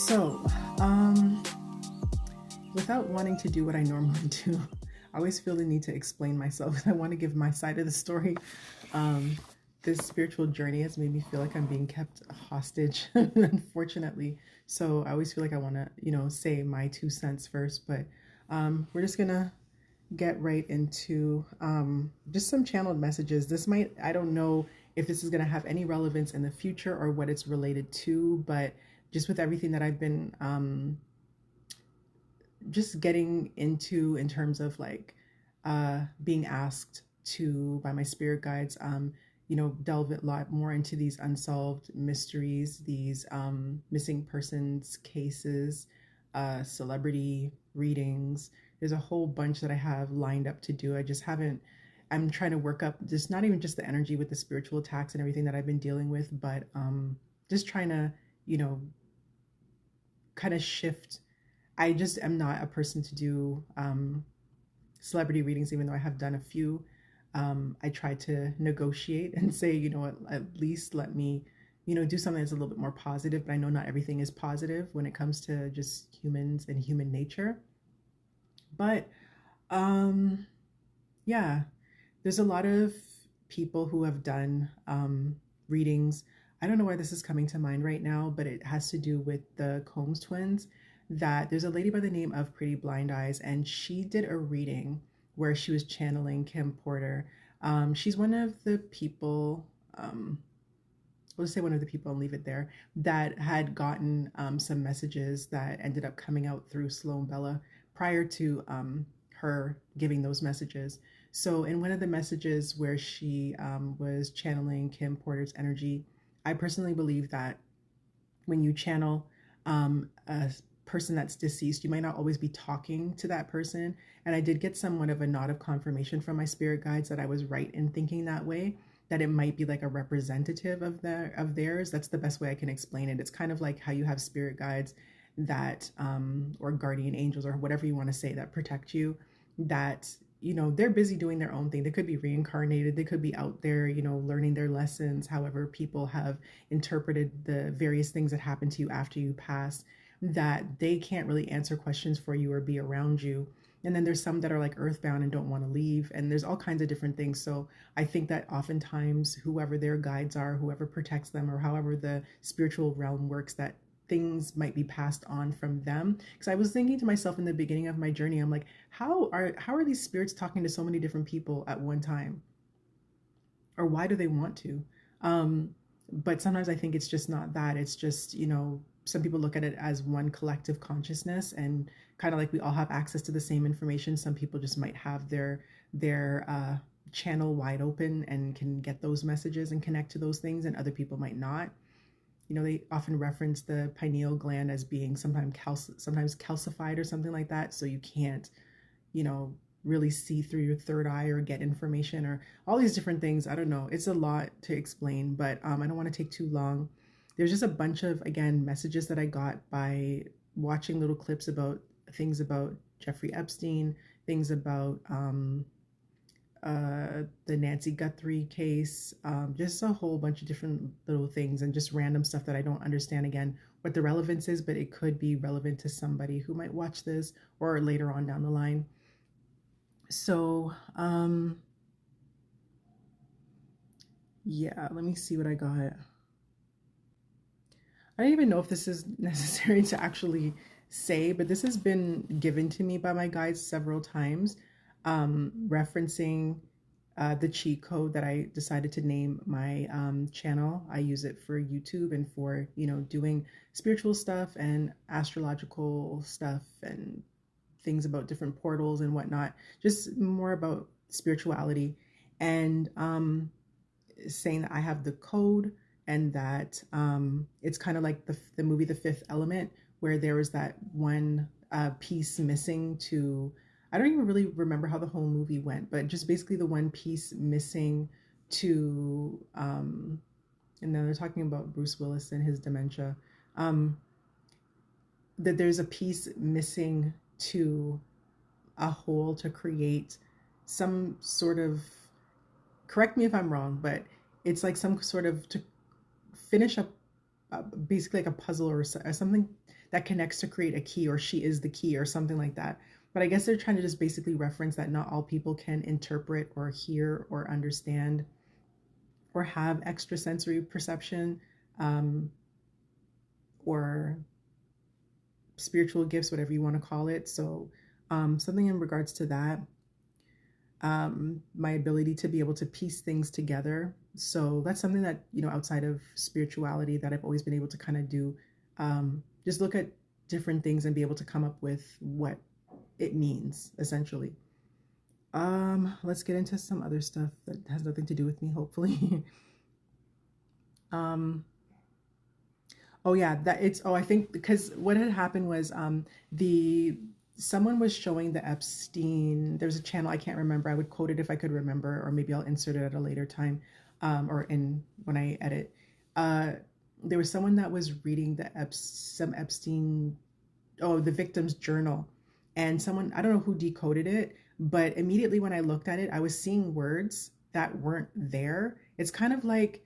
So, um, without wanting to do what I normally do, I always feel the need to explain myself. I want to give my side of the story. Um, this spiritual journey has made me feel like I'm being kept hostage, unfortunately. So I always feel like I want to, say my 2 cents first. But we're just gonna get right into just some channeled messages. I don't know if this is gonna have any relevance in the future or what it's related to, but just with everything that I've been just getting into in terms of like being asked to by my spirit guides, delve a lot more into these unsolved mysteries, these missing persons cases, celebrity readings. There's a whole bunch that I have lined up to do. I just haven't. I'm trying to work up just not even just the energy with the spiritual attacks and everything that I've been dealing with, but just trying to, you know, kind of shift. I just am not a person to do celebrity readings, even though I have done a few. I try to negotiate and say, at least let me, do something that's a little bit more positive. But I know not everything is positive when it comes to just humans and human nature. But um, yeah, there's a lot of people who have done readings. I don't know why this is coming to mind right now, but it has to do with the Combs twins. That there's a lady by the name of Pretty Blind Eyes, and she did a reading where she was channeling Kim Porter. She's one of the people, we'll just say one of the people and leave it there, that had gotten some messages that ended up coming out through Sloan Bella prior to her giving those messages. So, in one of the messages where she was channeling Kim Porter's energy, I personally believe that when you channel a person that's deceased, you might not always be talking to that person. And I did get somewhat of a nod of confirmation from my spirit guides that I was right in thinking that way, that it might be like a representative of theirs. That's the best way I can explain it. It's kind of like how you have spirit guides that or guardian angels or whatever you want to say that protect you, that they're busy doing their own thing. They could be reincarnated, they could be out there, learning their lessons, however people have interpreted the various things that happen to you after you pass, that they can't really answer questions for you or be around you. And then there's some that are like earthbound and don't want to leave, and there's all kinds of different things. So I think that oftentimes whoever their guides are, whoever protects them, or however the spiritual realm works, that things might be passed on from them. Because I was thinking to myself in the beginning of my journey, I'm like, how are these spirits talking to so many different people at one time, or why do they want to? But sometimes I think it's just not that. It's just, some people look at it as one collective consciousness, and kind of like we all have access to the same information. Some people just might have their channel wide open and can get those messages and connect to those things, and other people might not. They often reference the pineal gland as being sometimes calcified or something like that, so you can't, really see through your third eye or get information or all these different things. I don't know. It's a lot to explain, but I don't want to take too long. There's just a bunch of, again, messages that I got by watching little clips about things about Jeffrey Epstein, things about the Nancy Guthrie case, just a whole bunch of different little things and just random stuff that I don't understand, again, what the relevance is, but it could be relevant to somebody who might watch this or later on down the line. So, yeah, let me see what I got. I don't even know if this is necessary to actually say, but this has been given to me by my guides several times, referencing the cheat code that I decided to name my channel. I use it for YouTube and for, doing spiritual stuff and astrological stuff and things about different portals and whatnot, just more about spirituality. And saying that I have the code, and that it's kind of like the movie The Fifth Element, where there was that one piece missing to, I don't even really remember how the whole movie went, but just basically the one piece missing to, and then they're talking about Bruce Willis and his dementia, that there's a piece missing to a whole to create some sort of, correct me if I'm wrong, but it's like some sort of to finish up basically like a puzzle or something that connects to create a key, or she is the key, or something like that. But I guess they're trying to just basically reference that not all people can interpret or hear or understand or have extrasensory perception, um, or spiritual gifts, whatever you want to call it. So something in regards to that, my ability to be able to piece things together. So that's something that, outside of spirituality, that I've always been able to kind of do. Just look at different things and be able to come up with what it means, essentially. Let's get into some other stuff that has nothing to do with me, hopefully. um, oh yeah, I think because what had happened was the someone was showing the Epstein. There's a channel, I can't remember. I would quote it if I could remember, or maybe I'll insert it at a later time, or in when I edit. Uh, there was someone that was reading some Epstein, the victim's journal, and someone, I don't know who decoded it, but immediately when I looked at it, I was seeing words that weren't there. It's kind of like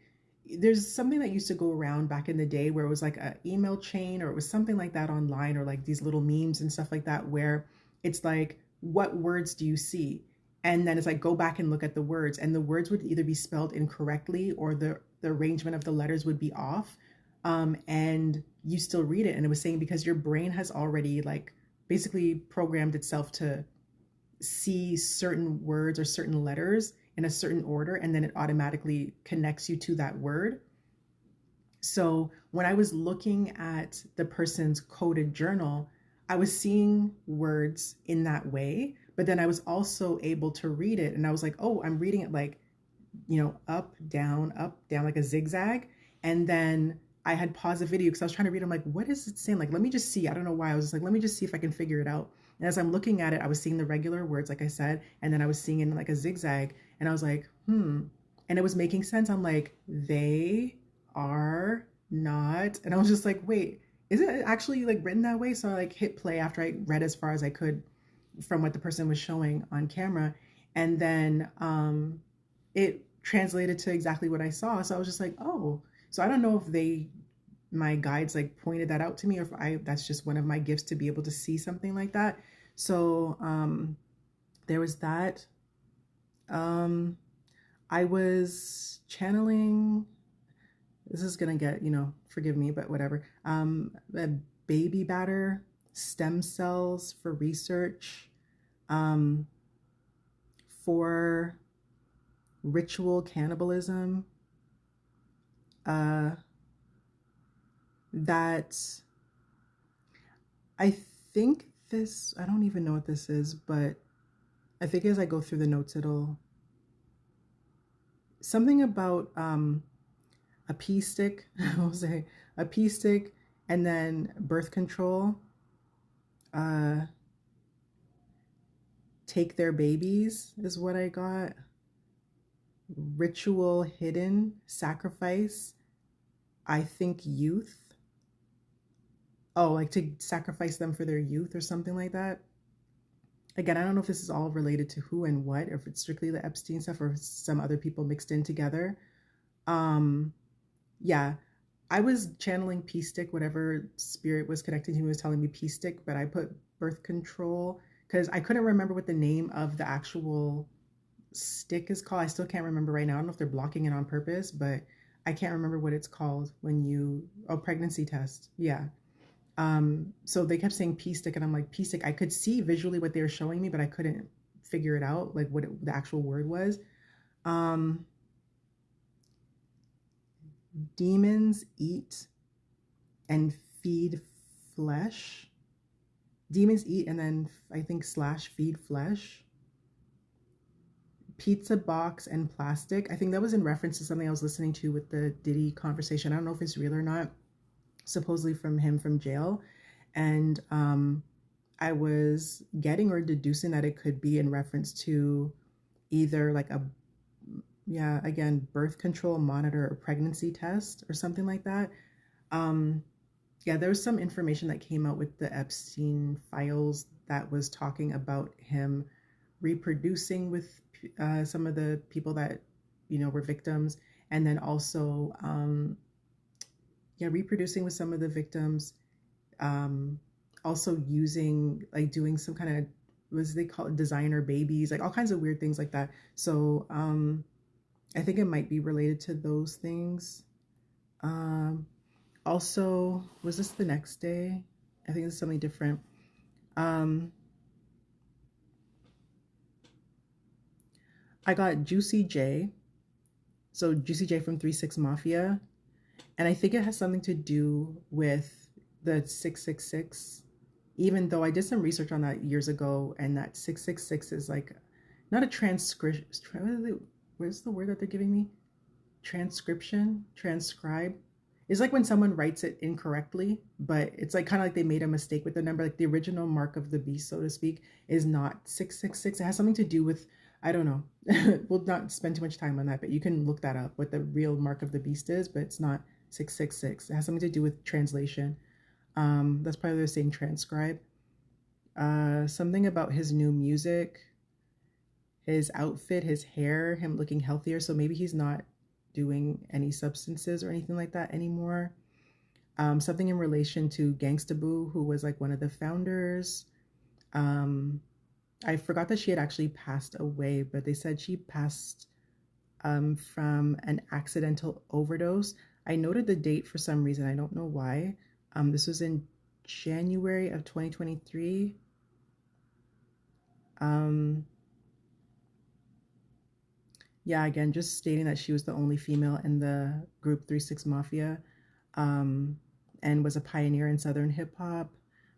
there's something that used to go around back in the day where it was like an email chain, or it was something like that online, or like these little memes and stuff like that, where it's like, what words do you see? And then it's like, go back and look at the words, and the words would either be spelled incorrectly, or the arrangement of the letters would be off. And you still read it. And it was saying because your brain has already like basically programmed itself to see certain words or certain letters in a certain order, and then it automatically connects you to that word. So when I was looking at the person's coded journal, I was seeing words in that way, but then I was also able to read it, and I was like, oh, I'm reading it like, up, down, like a zigzag. And then I had paused the video because I was trying to read. I'm like, what is it saying? Like, let me just see. I don't know why. I was just like, let me just see if I can figure it out. And as I'm looking at it, I was seeing the regular words, like I said, and then I was seeing it in like a zigzag. And I was like, And it was making sense. I'm like, they are not. And I was just like, wait, is it actually like written that way? So I like hit play after I read as far as I could from what the person was showing on camera. And then it translated to exactly what I saw. So I was just like, oh. So I don't know if my guides like pointed that out to me, or if that's just one of my gifts to be able to see something like that. So there was that. I was channeling, this is gonna get, forgive me, but whatever. A baby batter, stem cells for research, for ritual cannibalism, that I think I don't even know what this is, but I think as I go through the notes, it'll, something about a pea stick, I'll say a pea stick, and then birth control, take their babies is what I got. Ritual hidden sacrifice, I think youth. Oh, like to sacrifice them for their youth or something like that. Again, I don't know if this is all related to who and what, or if it's strictly the Epstein stuff, or some other people mixed in together. Yeah, I was channeling pea stick, whatever spirit was connected to me was telling me pea stick, but I put birth control because I couldn't remember what the name of the actual stick is called. I still can't remember right now. I don't know if they're blocking it on purpose, but I can't remember what it's called pregnancy test. Yeah. So they kept saying pea stick, and I'm like, pea stick. I could see visually what they were showing me, but I couldn't figure it out, like what the actual word was. Demons eat and feed flesh. Demons eat and then I think / feed flesh. Pizza box and plastic. I think that was in reference to something I was listening to with the Diddy conversation. I don't know if it's real or not. Supposedly from him from jail. And I was getting or deducing that it could be in reference to either like again, birth control monitor or pregnancy test or something like that. There was some information that came out with the Epstein files that was talking about him reproducing with some of the people that, were victims. And then also, reproducing with some of the victims, also using, like, doing some kind of, what do they call it, designer babies, like all kinds of weird things like that. So I think it might be related to those things. Um, Also, was this the next day? I think it's something different. Um, I got Juicy J. So Juicy J from 3 6 Mafia. And I think it has something to do with the 666. Even though I did some research on that years ago, and that 666 is like not a transcription. Where's the word that they're giving me? Transcription, transcribe. It's like when someone writes it incorrectly, but it's like kind of like they made a mistake with the number. Like the original mark of the beast, so to speak, is not 666. It has something to do with, I don't know. We'll not spend too much time on that, but you can look that up, what the real mark of the beast is, but it's not 666. It has something to do with translation. That's probably they're saying transcribe. Something about his new music, his outfit, his hair, him looking healthier. So maybe he's not doing any substances or anything like that anymore. Something in relation to Gangsta Boo, who was like one of the founders. I forgot that she had actually passed away, but they said she passed from an accidental overdose. I noted the date for some reason. I don't know why. This was in January of 2023. Yeah, again, just stating that she was the only female in the group 3 6 Mafia, and was a pioneer in Southern hip hop.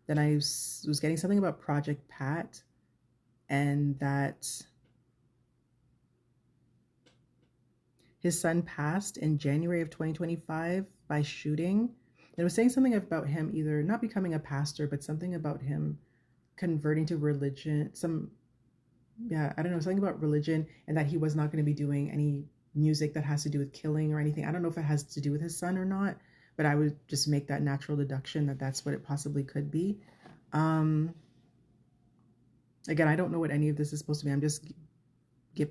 Then I was getting something about Project Pat, and that his son passed in January of 2025 by shooting. And it was saying something about him either not becoming a pastor, but something about him converting to religion. I don't know, something about religion, and that he was not going to be doing any music that has to do with killing or anything. I don't know if it has to do with his son or not, but I would just make that natural deduction that that's what it possibly could be. Again, I don't know what any of this is supposed to be. I'm just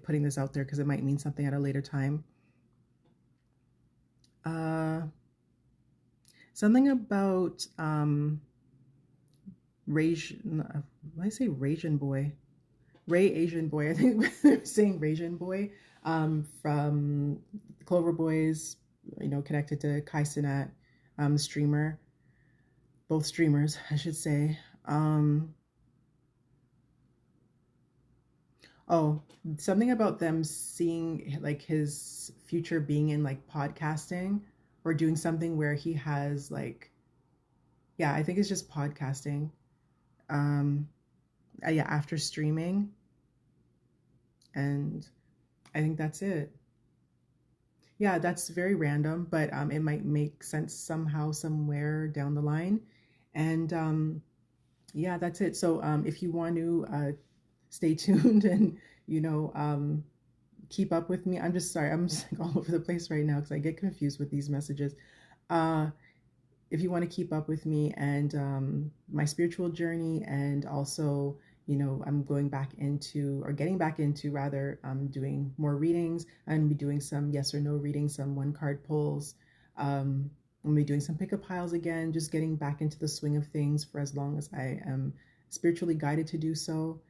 putting this out there because it might mean something at a later time. Something about I say Rasian boy? Ray Asian boy. I think they're saying Rasian boy, from Clover Boys, connected to Kai Cenat, streamer. Both streamers, I should say. Oh, something about them seeing like his future being in like podcasting or doing something where he has like, yeah, I think it's just podcasting. Yeah, after streaming. And I think that's it. Yeah, that's very random, but it might make sense somehow, somewhere down the line. And yeah, that's it. So if you want to stay tuned and, you know, keep up with me, I'm just sorry, I'm just like all over the place right now because I get confused with these messages. If you want to keep up with me and my spiritual journey, and also, I'm going back into, or getting back into rather, doing more readings. I'm going to be doing some yes or no readings, some one card pulls. I'm going to be doing some pickup piles again, just getting back into the swing of things for as long as I am spiritually guided to do so.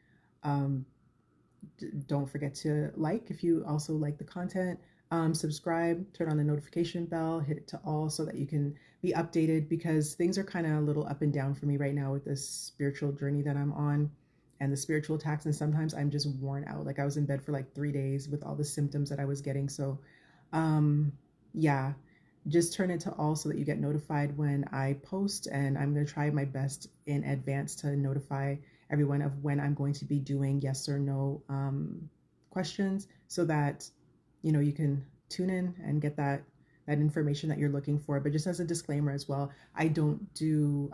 Don't forget to like if you also like the content. Subscribe, turn on the notification bell, hit it to all so that you can be updated, because things are kind of a little up and down for me right now with this spiritual journey that I'm on and the spiritual attacks. And sometimes I'm just worn out. Like I was in bed for like 3 days with all the symptoms that I was getting. So yeah, just turn it to all so that you get notified when I post. And I'm going to try my best in advance to notify everyone of when I'm going to be doing yes or no questions, so that you can tune in and get that information that you're looking for. But just as a disclaimer as well, I don't do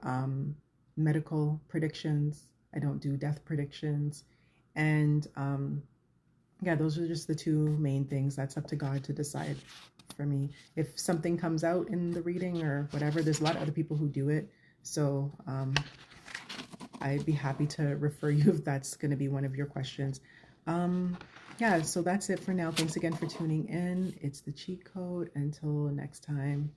medical predictions. I don't do death predictions. And yeah, those are just the two main things. That's up to God to decide for me. If something comes out in the reading or whatever, there's a lot of other people who do it. So I'd be happy to refer you if that's going to be one of your questions. Yeah, so that's it for now. Thanks again for tuning in. It's the cheat code. Until next time.